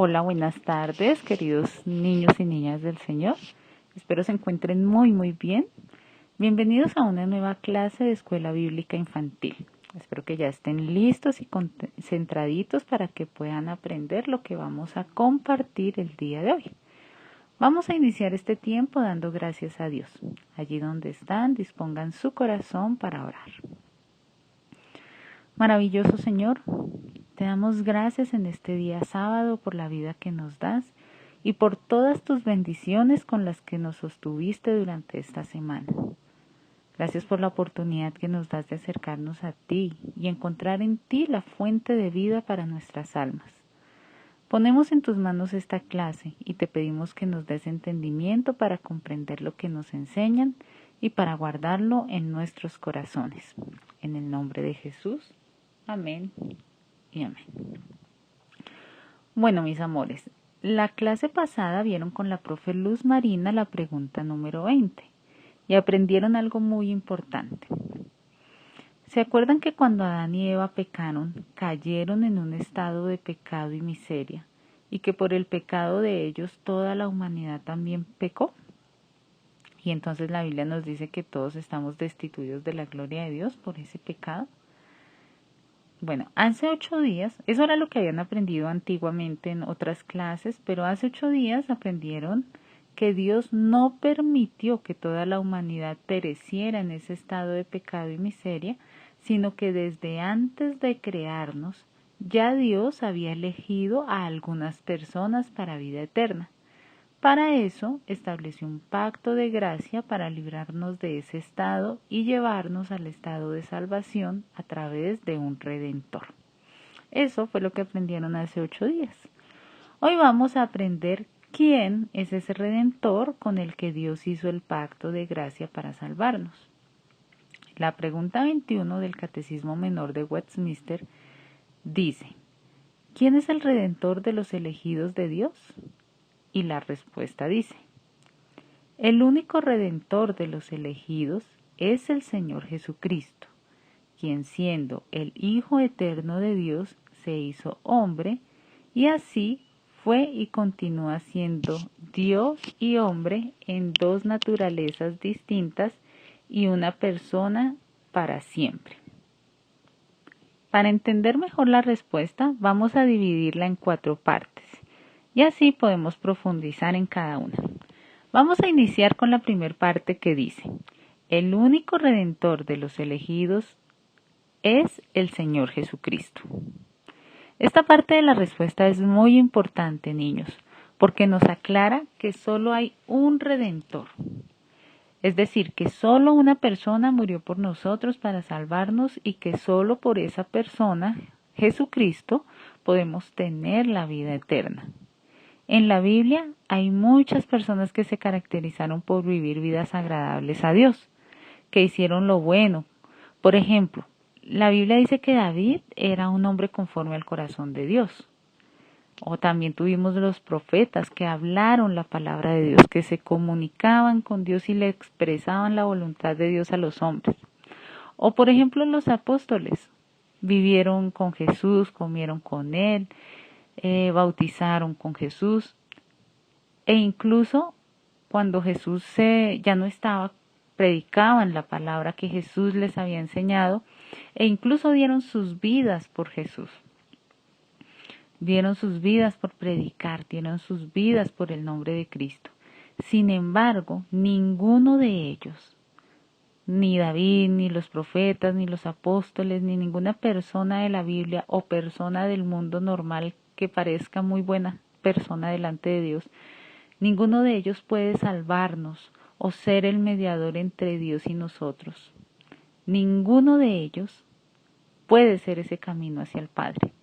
Hola, buenas tardes, queridos niños y niñas del Señor. Espero se encuentren muy bien. Bienvenidos a una nueva clase de Escuela Bíblica Infantil. Espero que ya estén listos y concentraditos para que puedan aprender lo que vamos a compartir el día de hoy. Vamos a iniciar este tiempo dando gracias a Dios. Allí donde están, dispongan su corazón para orar. Maravilloso Señor, te damos gracias en este día sábado por la vida que nos das y por todas tus bendiciones con las que nos sostuviste durante esta semana. Gracias por la oportunidad que nos das de acercarnos a ti y encontrar en ti la fuente de vida para nuestras almas. Ponemos en tus manos esta clase y te pedimos que nos des entendimiento para comprender lo que nos enseñan y para guardarlo en nuestros corazones. En el nombre de Jesús. Amén y amén. Bueno, mis amores, la clase pasada vieron con la profe Luz Marina la pregunta número 20 y aprendieron algo muy importante. ¿Se acuerdan que cuando Adán y Eva pecaron, cayeron en un estado de pecado y miseria y que por el pecado de ellos toda la humanidad también pecó? Y entonces la Biblia nos dice que todos estamos destituidos de la gloria de Dios por ese pecado. Bueno, hace 8 días, eso era lo que habían aprendido antiguamente en otras clases, pero hace 8 días aprendieron que Dios no permitió que toda la humanidad pereciera en ese estado de pecado y miseria, sino que desde antes de crearnos, ya Dios había elegido a algunas personas para vida eterna. Para eso estableció un pacto de gracia para librarnos de ese estado y llevarnos al estado de salvación a través de un redentor. Eso fue lo que aprendieron hace 8 días. Hoy vamos a aprender quién es ese redentor con el que Dios hizo el pacto de gracia para salvarnos. La pregunta 21 del Catecismo Menor de Westminster dice: ¿quién es el redentor de los elegidos de Dios? Y la respuesta dice: el único redentor de los elegidos es el Señor Jesucristo, quien siendo el Hijo eterno de Dios se hizo hombre y así fue y continúa siendo Dios y hombre en dos naturalezas distintas y una persona para siempre. Para entender mejor la respuesta, vamos a dividirla en 4 partes y así podemos profundizar en cada una. Vamos a iniciar con la primera parte que dice: el único redentor de los elegidos es el Señor Jesucristo. Esta parte de la respuesta es muy importante, niños, porque nos aclara que solo hay un redentor. Es decir, que solo una persona murió por nosotros para salvarnos y que solo por esa persona, Jesucristo, podemos tener la vida eterna. En la Biblia hay muchas personas que se caracterizaron por vivir vidas agradables a Dios, que hicieron lo bueno. Por ejemplo, la Biblia dice que David era un hombre conforme al corazón de Dios. O también tuvimos los profetas que hablaron la palabra de Dios, que se comunicaban con Dios y le expresaban la voluntad de Dios a los hombres. O por ejemplo los apóstoles vivieron con Jesús, comieron con Él, bautizaron con Jesús, e incluso cuando Jesús ya no estaba, predicaban la palabra que Jesús les había enseñado e incluso dieron sus vidas por Jesús. Dieron sus vidas por predicar, dieron sus vidas por el nombre de Cristo. Sin embargo, ninguno de ellos, ni David, ni los profetas, ni los apóstoles, ni ninguna persona de la Biblia o persona del mundo normal que parezca muy buena persona delante de Dios, ninguno de ellos puede salvarnos o ser el mediador entre Dios y nosotros. Ninguno de ellos puede ser ese camino hacia el Padre.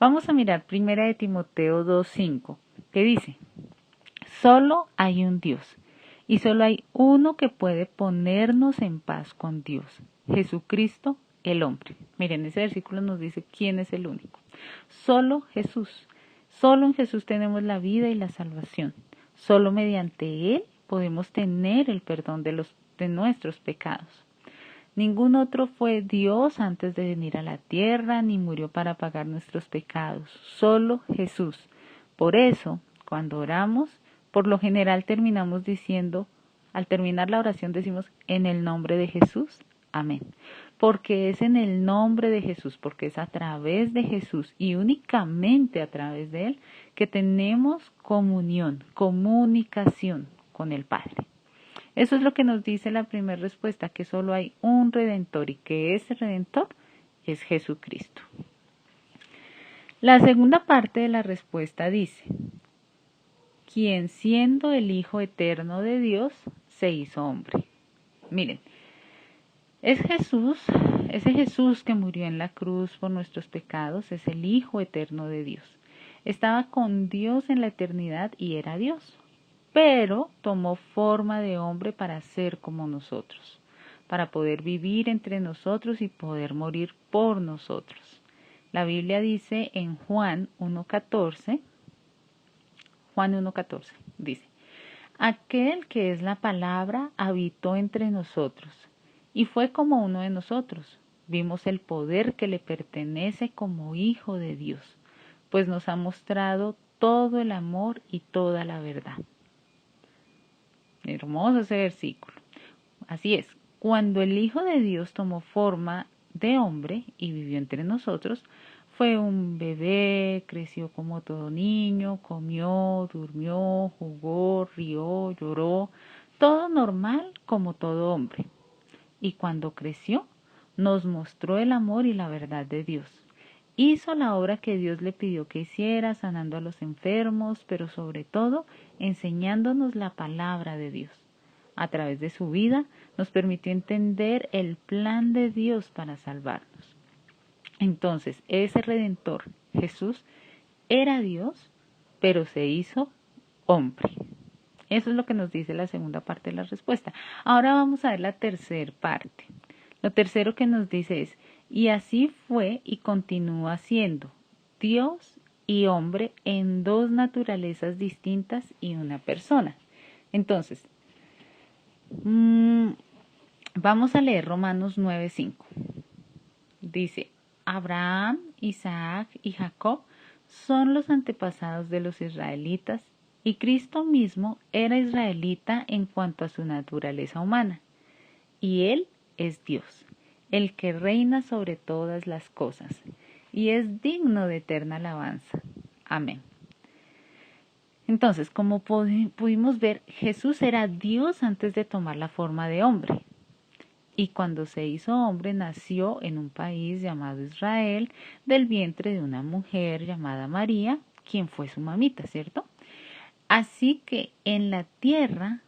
Vamos a mirar 1 de Timoteo 2:5, que dice: solo hay un Dios y solo hay uno que puede ponernos en paz con Dios, Jesucristo el hombre. Miren, ese versículo nos dice quién es el único. Solo Jesús. Solo en Jesús tenemos la vida y la salvación. Solo mediante Él podemos tener el perdón de nuestros pecados. Ningún otro fue Dios antes de venir a la tierra, ni murió para pagar nuestros pecados. Solo Jesús. Por eso, cuando oramos, por lo general terminamos diciendo, al terminar la oración decimos, en el nombre de Jesús, amén. Porque es en el nombre de Jesús, porque es a través de Jesús y únicamente a través de Él que tenemos comunión, comunicación con el Padre. Eso es lo que nos dice la primera respuesta, que solo hay un Redentor y que ese Redentor es Jesucristo. La segunda parte de la respuesta dice, quien siendo el Hijo eterno de Dios, se hizo hombre. Miren, es Jesús, ese Jesús que murió en la cruz por nuestros pecados, es el Hijo eterno de Dios. Estaba con Dios en la eternidad y era Dios, pero tomó forma de hombre para ser como nosotros, para poder vivir entre nosotros y poder morir por nosotros. La Biblia dice en Juan 1:14, dice, aquel que es la palabra habitó entre nosotros y fue como uno de nosotros. Vimos el poder que le pertenece como hijo de Dios, pues nos ha mostrado todo el amor y toda la verdad. Hermoso ese versículo. Así es, cuando el Hijo de Dios tomó forma de hombre y vivió entre nosotros, fue un bebé, creció como todo niño, comió, durmió, jugó, rió, lloró, todo normal como todo hombre. Y cuando creció, nos mostró el amor y la verdad de Dios. Hizo la obra que Dios le pidió que hiciera, sanando a los enfermos, pero sobre todo enseñándonos la palabra de Dios. A través de su vida nos permitió entender el plan de Dios para salvarnos. Entonces, ese Redentor, Jesús, era Dios, pero se hizo hombre. Eso es lo que nos dice la segunda parte de la respuesta. Ahora vamos a ver la tercera parte. Lo tercero que nos dice es, y así fue y continúa siendo Dios y hombre en dos naturalezas distintas y una persona. Entonces, vamos a leer Romanos 9:5. Dice, Abraham, Isaac y Jacob son los antepasados de los israelitas y Cristo mismo era israelita en cuanto a su naturaleza humana. Y Él es Dios, el que reina sobre todas las cosas y es digno de eterna alabanza. Amén. Entonces, como pudimos ver, Jesús era Dios antes de tomar la forma de hombre. Y cuando se hizo hombre, nació en un país llamado Israel, del vientre de una mujer llamada María, quien fue su mamita, ¿cierto? Así que en la tierra,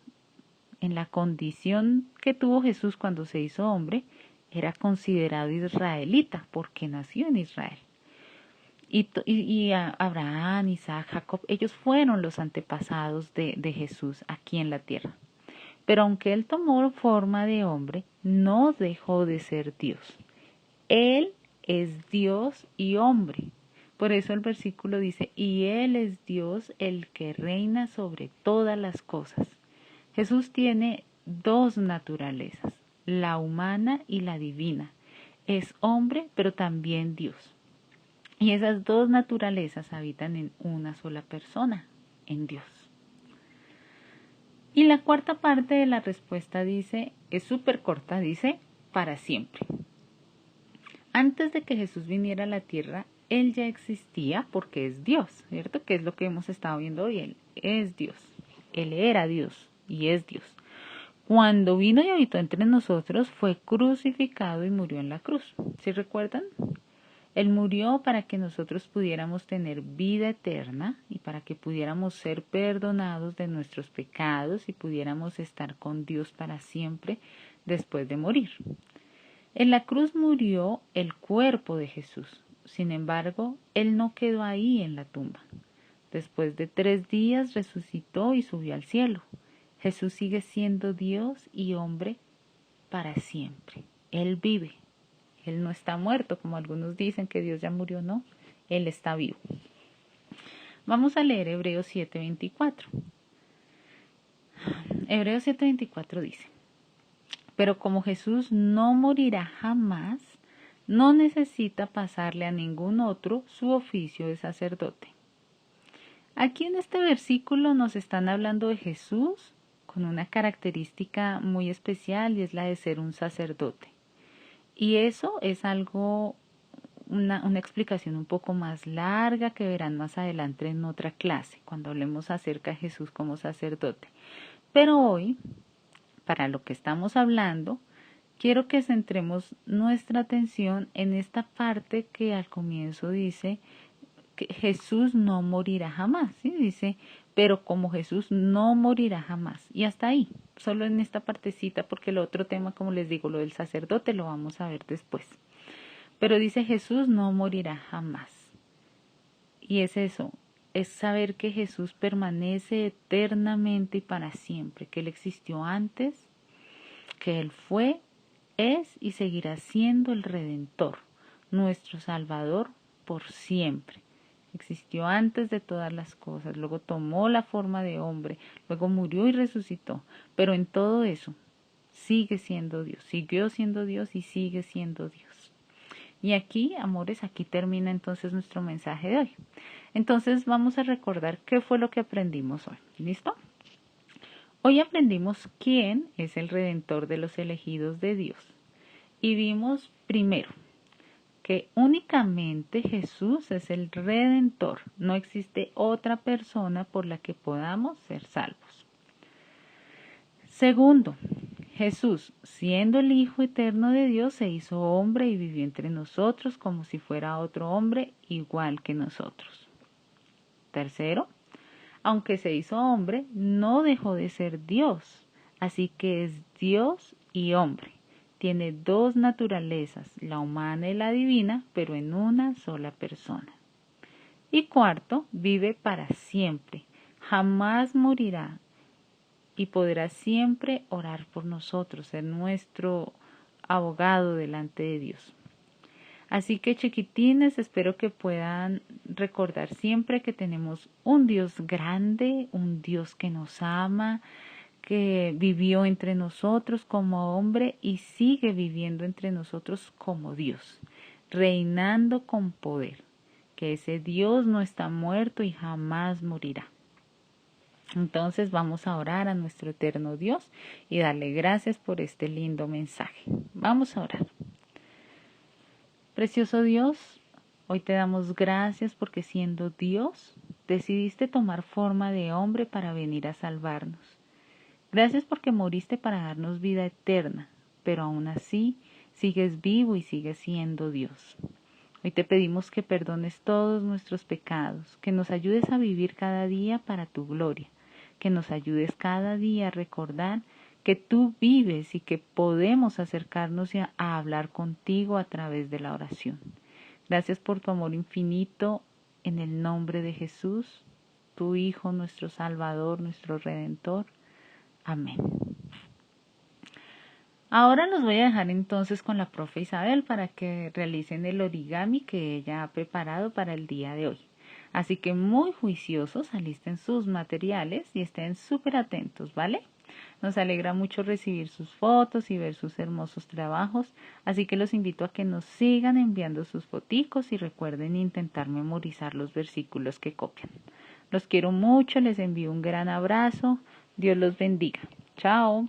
en la condición que tuvo Jesús cuando se hizo hombre, era considerado israelita, porque nació en Israel. Y Abraham, Isaac, Jacob, ellos fueron los antepasados de Jesús aquí en la tierra. Pero aunque Él tomó forma de hombre, no dejó de ser Dios. Él es Dios y hombre. Por eso el versículo dice, y Él es Dios el que reina sobre todas las cosas. Jesús tiene dos naturalezas, la humana y la divina. Es hombre, pero también Dios. Y esas dos naturalezas habitan en una sola persona, en Dios. Y la cuarta parte de la respuesta dice, es súper corta, dice, para siempre. Antes de que Jesús viniera a la tierra, Él ya existía porque es Dios, ¿cierto? Que es lo que hemos estado viendo hoy, Él es Dios. Él era Dios y es Dios. Cuando vino y habitó entre nosotros, fue crucificado y murió en la cruz. ¿Sí recuerdan? Él murió para que nosotros pudiéramos tener vida eterna y para que pudiéramos ser perdonados de nuestros pecados y pudiéramos estar con Dios para siempre después de morir. En la cruz murió el cuerpo de Jesús. Sin embargo, Él no quedó ahí en la tumba. Después de 3 días resucitó y subió al cielo. Jesús sigue siendo Dios y hombre para siempre. Él vive. Él no está muerto, como algunos dicen que Dios ya murió, no. Él está vivo. Vamos a leer Hebreos 7:24. Hebreos 7:24 dice, pero como Jesús no morirá jamás, no necesita pasarle a ningún otro su oficio de sacerdote. Aquí en este versículo nos están hablando de Jesús con una característica muy especial y es la de ser un sacerdote. Y eso es algo, una explicación un poco más larga que verán más adelante en otra clase, cuando hablemos acerca de Jesús como sacerdote. Pero hoy, para lo que estamos hablando, quiero que centremos nuestra atención en esta parte que al comienzo dice que Jesús no morirá jamás, ¿sí? Dice, pero como Jesús no morirá jamás. Y hasta ahí, solo en esta partecita, porque el otro tema, como les digo, lo del sacerdote, lo vamos a ver después. Pero dice Jesús no morirá jamás. Y es eso, es saber que Jesús permanece eternamente y para siempre, que Él existió antes, que Él fue, es y seguirá siendo el Redentor, nuestro Salvador por siempre. Existió antes de todas las cosas, luego tomó la forma de hombre, luego murió y resucitó, pero en todo eso sigue siendo Dios, siguió siendo Dios y sigue siendo Dios. Y aquí, amores, aquí termina entonces nuestro mensaje de hoy. Entonces vamos a recordar qué fue lo que aprendimos hoy. ¿Listo? Hoy aprendimos quién es el Redentor de los elegidos de Dios. Y vimos primero que únicamente Jesús es el Redentor. No existe otra persona por la que podamos ser salvos. Segundo, Jesús, siendo el Hijo eterno de Dios, se hizo hombre y vivió entre nosotros como si fuera otro hombre igual que nosotros. Tercero, aunque se hizo hombre, no dejó de ser Dios, así que es Dios y hombre. Tiene dos naturalezas, la humana y la divina, pero en una sola persona. Y cuarto, vive para siempre, jamás morirá y podrá siempre orar por nosotros, ser nuestro abogado delante de Dios. Así que chiquitines, espero que puedan recordar siempre que tenemos un Dios grande, un Dios que nos ama, que vivió entre nosotros como hombre y sigue viviendo entre nosotros como Dios, reinando con poder, que ese Dios no está muerto y jamás morirá. Entonces vamos a orar a nuestro eterno Dios y darle gracias por este lindo mensaje. Vamos a orar. Precioso Dios, hoy te damos gracias porque siendo Dios, decidiste tomar forma de hombre para venir a salvarnos. Gracias porque moriste para darnos vida eterna, pero aún así sigues vivo y sigues siendo Dios. Hoy te pedimos que perdones todos nuestros pecados, que nos ayudes a vivir cada día para tu gloria, que nos ayudes cada día a recordar que tú vives y que podemos acercarnos a hablar contigo a través de la oración. Gracias por tu amor infinito en el nombre de Jesús, tu Hijo, nuestro Salvador, nuestro Redentor. Amén. Ahora los voy a dejar entonces con la profe Isabel para que realicen el origami que ella ha preparado para el día de hoy. Así que muy juiciosos, alisten sus materiales y estén súper atentos, ¿vale? Nos alegra mucho recibir sus fotos y ver sus hermosos trabajos, así que los invito a que nos sigan enviando sus foticos y recuerden intentar memorizar los versículos que copian. Los quiero mucho, les envío un gran abrazo, Dios los bendiga. Chao.